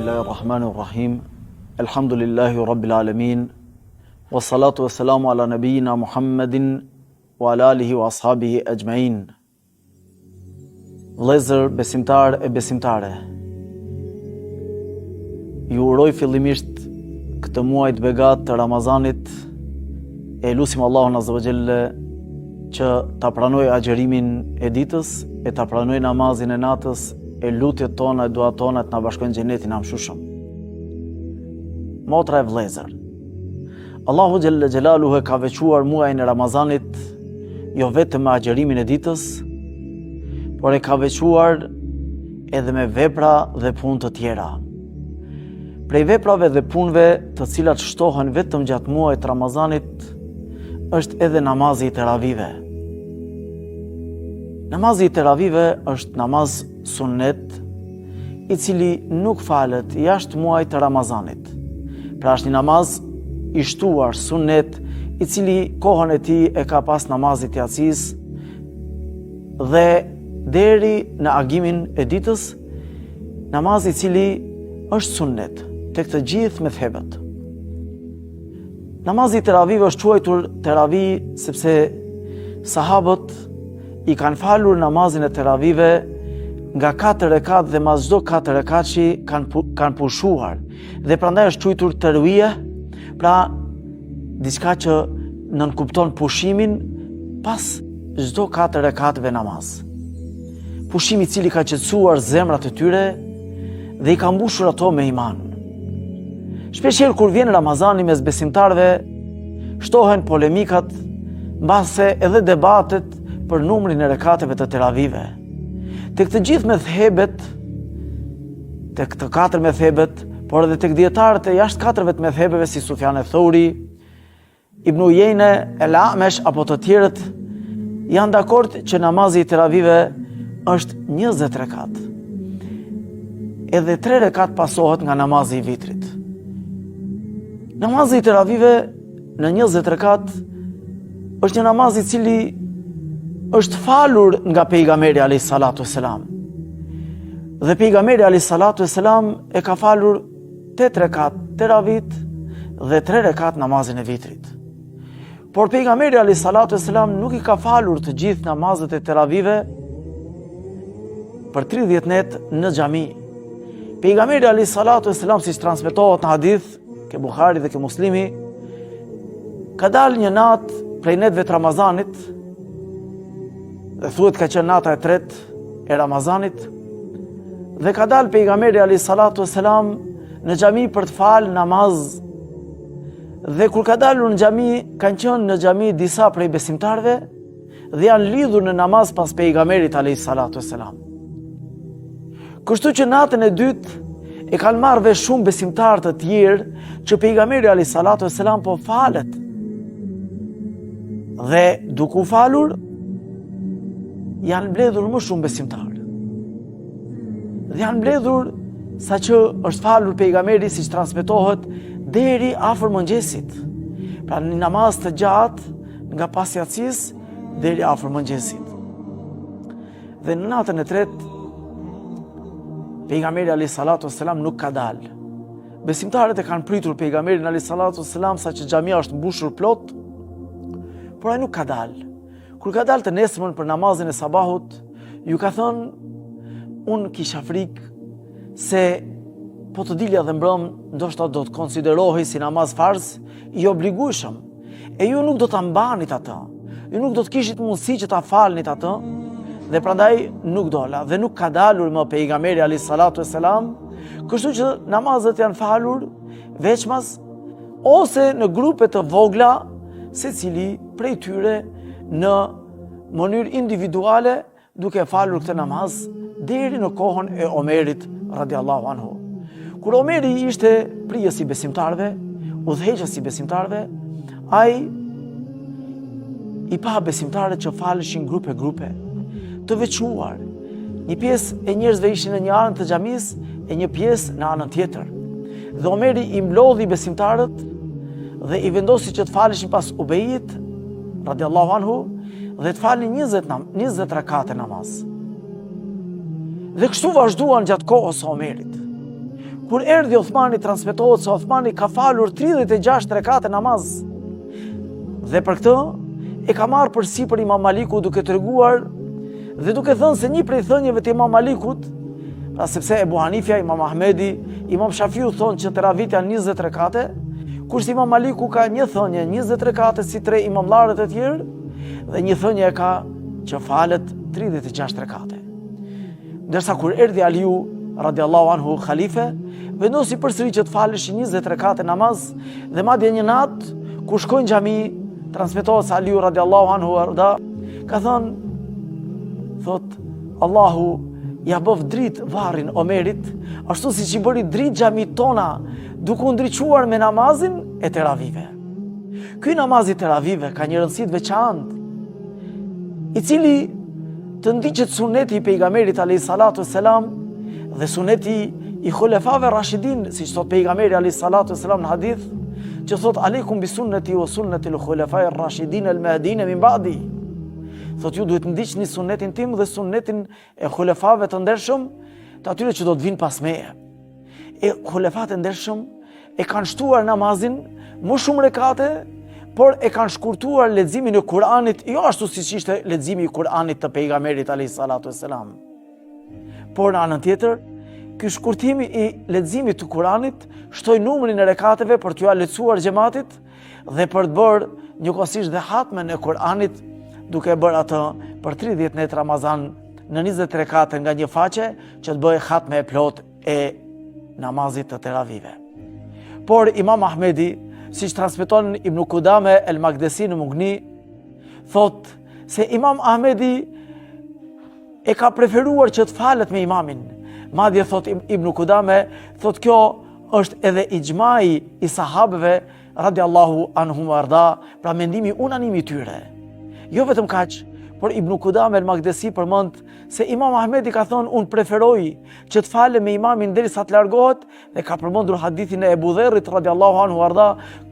Bismillahirrahmanirrahim. Elhamdulillahi rabbil alamin. Wassalatu wassalamu ala nabiyyina Muhammedin wa ala alihi wa ashabihi ajma'in. Vëllezër, besimtar e besimtare, ju uroj fillimisht këtë muaj të begat të Ramazanit, e lutim Allahun azza wa jalla që ta pranoj agjerimin e ditës, e ta pranoj namazin e natës, e lutjet tona, e duat tona të na bashkojnë xhenetin amshushëm. Motra e vëllezër, Allahu xhalla xhelaluhu ka veçuar muajin e Ramazanit jo vetëm me agjerimin e ditës, por e ka veçuar edhe me vepra dhe punë të tjera. Prej veprave dhe punëve të cilat shtohen vetëm gjatë muajit të Ramazanit është edhe namazi i teravive. Namazi i teravive është namaz sunnet i cili nuk falet jashtë muajit të Ramazanit. Pra është një namaz i shtuar sunnet i cili kohën e tij e ka pas namazit yacis dhe deri në agimin e ditës, namaz i cili është sunnet tek të gjithë mezhebet. Namazi i teravive është quajtur teravi sepse sahabët i kanë falur namazin e teravive nga 4 rekat dhe mas çdo 4 rekatshi kanë pushuar. Dhe prandaj është quajtur terawih, pra diçka që nënkupton pushimin pas çdo 4 rekateve namaz. Pushimi i cili ka qetësuar zemrat e tyre dhe i ka mbushur ato me iman. Shpeshherë kur vjen Ramazani mes besimtarëve, shtohen polemikat, mbase edhe debatet për numrin e rekateve të teravive. Tek të gjithë mezhebet, tek të 4 mezhebet, por edhe tek dietarët e jashtë 4 mezhebeve si Sufjan e Thauri, Ibn Uyeyne, El Amesh apo të tjerët, janë dakord që namazi i teravive është 20 rekat. Edhe 3 rekat pasohet nga namazi i vitrit. Namazi i teravive në 20 rekat është një namaz i cili është falur nga pejgamberi alayhis salatu wassalam. Dhe pejgamberi alayhis salatu wassalam e ka falur 8 rekat teravit dhe 3 rekat namazin e vitrit. Por pejgamberi alayhis salatu wassalam nuk i ka falur të gjithë namazet e teravive për 30 net në xhami. Pejgamberi alayhis salatu wassalam, siç transmetohet në hadith ke Buhari dhe ke Muslimi, ka dalë një natë prej netëve të Ramazanit, dhe thuhet ka qenë nata e 3 e Ramazanit, dhe ka dalë pejgamberi alayhis salatu wassalam në xhami për të falë namaz. Dhe kur ka dalur në xhami, kanë qenë në xhami disa prej besimtarëve dhe janë lidhur në namaz pas pejgamberit alayhis salatu wassalam. Kështu që natën e dytë e kanë marrë vesh shumë besimtarë të tjerë që pejgamberi alayhis salatu wassalam po falet. Dhe duke u falur, janë mbledhur më shumë besimtarë. Dhe janë mbledhur sa që është falur pejgamberi, siç transmetohet, deri afër mëngjesit. Pra një namaz të gjatë nga pas yacis deri afër mëngjesit. Dhe në natën e tretë, pejgamberi alayhis salatu wassalam nuk ka dalë. Besimtarët e kanë pritur pejgamberin alayhis salatu wassalam sa që xhamia është mbushur plot, por ai nuk ka dalë. Kur ka dalë të nesërmën për namazin e sabahut, ju ka thënë, unë kisha frikë se po të dilja dhe mbrëm, ndoshta do të konsiderohej si namaz farz i obligueshëm, e ju nuk do ta mbanit atë, ju nuk do të kishit mundësi që ta falnit atë, dhe prandaj nuk dola, dhe nuk ka dalur më pejgamberi alayhis salatu wassalam, kështu që namazet janë falur veçmas ose në grupe të vogla, secili prej tyre në mënyrë individuale, duke falur këtë namaz deri në kohën e Omerit radiallahu anhu. Kur Omeri ishte prijës i besimtarëve, udhëheqës i besimtarëve, ai i pa besimtarët që faleshin grupe të veçuar. Një pjesë e njerëzve ishin në një anën të xhamis e një pjesë në anën tjetër. Dhe Omeri i mlodhi besimtarët dhe i vendosi që të faleshin pas Ubejit radiallahu anhu dhe të falin 20 rakate namaz. Dhe kështu vazhduan gjatë kohës së Omerit. Kur erdhi Uthmani, transmetohet se Uthmani ka falur 36 rekate namaz. Dhe për këtë e ka marrë përsipër Imam Maliku duke treguar dhe duke thënë se një prej thënieve të Imam Malikut, pra sepse Ebu Hanifja, Imam Ahmedi, Imam Shafiu thonë që teravit janë 20 rekate, kurse Imam Maliku ka një thënie 20 rekate si tre imamlarët e tjerë dhe një thënie ka që falet 36 rekate. Ndërsa kur erdhi Aliu radiallahu anhu khalife, vendosi përsëri që të faleshin 20 rekate namaz dhe madje një natë kur shkojnë në xhami, transmetohet se Aliu radiallahu anhu arda ka thënë, thot Allahu ja bëv dritë varrin Omerit, ashtu siç i bëri dritë xhamit tona duke u ndriçuar me namazin e teravive. Ky namaz i teravive ka një rëndësi të veçantë, i cili të ndiqet suneti i pejgamberit alayhi salatu wassalam dhe suneti i khulefave rashidin, siç thot pejgamberi alayhi salatu wassalam në hadith, që thot aleikum bi sunnati wa sunnati al-khulafai ar-rashidin al-mahdin min ba'di. Thot ju duhet ndiqni sunetin tim dhe sunetin e khulefave të ndershëm, të atyre që do të vinë pas meje. E khulefat e ndershëm e kanë shtuar namazin më shumë rekate, por e kanë shkurtuar leximin e Kur'anit, jo ashtu siç ishte leximi i Kur'anit të pejgamberit alayhi salatu wassalam. Por në anën tjetër, ky shkurtimi i leximit të Kur'anit shtoi numrin e rekateve për t'ju lecuar xhamatit dhe për të bërë njëkohësisht dhe hatmen e Kur'anit, duke bërë atë për 30 net Ramazan në 20 rekate nga një faqe që të bëjë hatme e plot e namazit të teravive. Por Imam Ahmedi, siç transmeton Ibn Kudame el Magdesi në Mughni, thot se Imam Ahmedi e ka preferuar që të falet me imamin. Madje thot Ibn Kudame, thot kjo është edhe ixhmai i sahabëve radiallahu anhum arda, pra mendimi unanim i tyre. Jo vetëm kaq, por Ibn Kudame el Magdesi përmend se Imam Ahmedi ka thonë unë preferoj që të fale me imamin derisa të largohet dhe ka përmendur hadithin e Ebu Dherrit radiallahu anhu arda,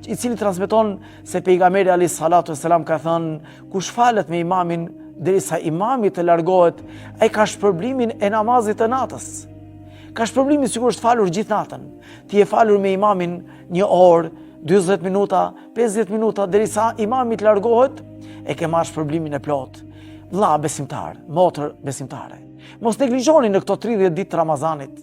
i cili transmeton se pejgamberi alayhi salatu wassalam ka thënë kush falet me imamin derisa imami të largohet, ai ka shpërblimin e namazit të natës. Ka shpërblimin sikur është falur gjithë natën. Ti e falur me imamin 1 orë, 40 minuta, 50 minuta derisa imami të largohet, e ke marrë shpërblimin e plot. Vlla besimtar, motër besimtare, mos neglizhoni në këto 30 ditë të Ramazanit.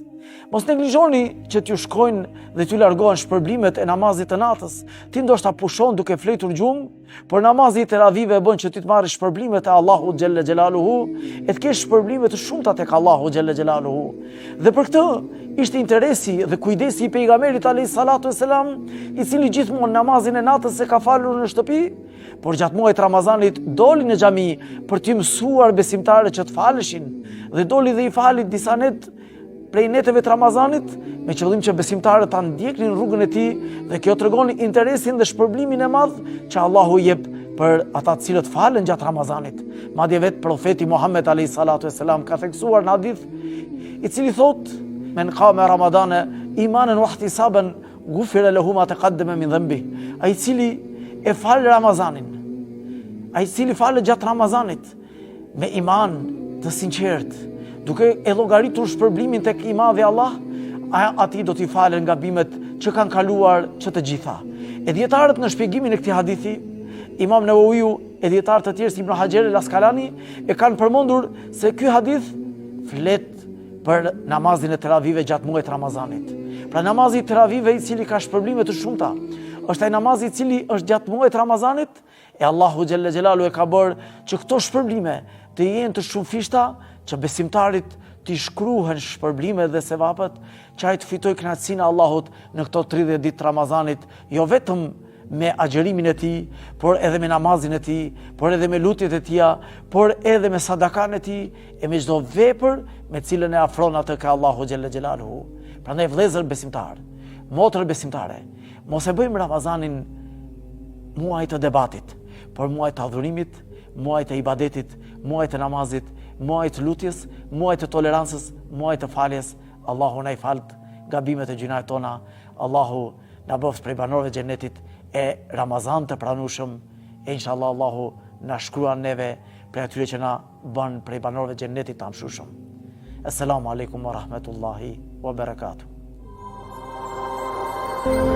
Mos neglizhoni që t'ju shkojnë dhe t'ju largohen shpërblimet e namazit të natës. Ti ndoshta pushon duke fletur gjumë, por namazi i teravive bën që ti të marrësh shpërblimet e Allahut xhelle xhelaluhu, e të kesh shpërblime të shumta tek Allahu xhelle xhelaluhu. Dhe për këtë ishte interesi dhe kujdesi i pejgamberit alayhi salatu wassalam, i cili gjithmonë namazin e natës e ka falur në shtëpi, por gjatë muajit Ramazanit doli në xhami për t'i mësuar besimtarët që të faleshin dhe doli dhe i fali disa net prej neteve të Ramazanit me qëllim që besimtarët ta ndjeknin rrugën e tij dhe kjo tregon interesin dhe shpërblimin e madh që Allahu jep për ata të cilët falen gjatë Ramazanit. Madje vetë profeti Muhammed alayhi salatu wassalam ka theksuar në hadith i cili thot men qama ramadana imanan wa ihtisaban ghufira lahu ma taqaddama min dhanbi. Ai cili e fal Ramazanin, ai cili fal gjatë Ramazanit me iman të sinqert, duke e llogaritur shpërblimin tek i madhi Allah, ati do t'i falen gabimet që kanë kaluar që të gjitha. E dietarët në shpjegimin e këtij hadithi, Imam Nawawiu e dietarët të tjerë si Ibn Hajar el-Asqalani e kanë përmendur se ky hadith flet për namazin e teravive gjatë muajit Ramazanit. Pra namazi i teravive i cili ka shpërblime të shumta, është ai namazi i cili është gjatë muajit Ramazanit e Allahu xhelle xhelalu e ka bërë që këto shpërblime të jenë të shumëfishta, që besimtarit t'i shkruhen shpërblimet dhe sevapet, që ai të fitojë kënaqësinë e Allahut në këto 30 ditë të Ramazanit, jo vetëm me agjerimin e tij, por edhe me namazin e tij, por edhe me lutjet e tija, por edhe me sadakan e tij e me çdo vepër me cilën e afron atë ka Allahu xhelle xhelaluhu. Prandaj vëllezër besimtar, motër besimtare, mos e bëjmë Ramazanin muaj të debatit, por muaj të adhurimit, muaj të ibadetit, muaj të namazit, muaj të lutjes, muaj të tolerancës, muaj të faljes. Allahu na i falt gabimet e gjunajt tona. Allahu na bëft prej banorëve të xhenetit e Ramazan të pranueshëm. E inshallah Allahu na shkruan neve prej atyre që na bën prej banorëve të xhenetit të amshueshëm. Assalamu alaikum wa rahmatullahi wa barakatuh. Allahu.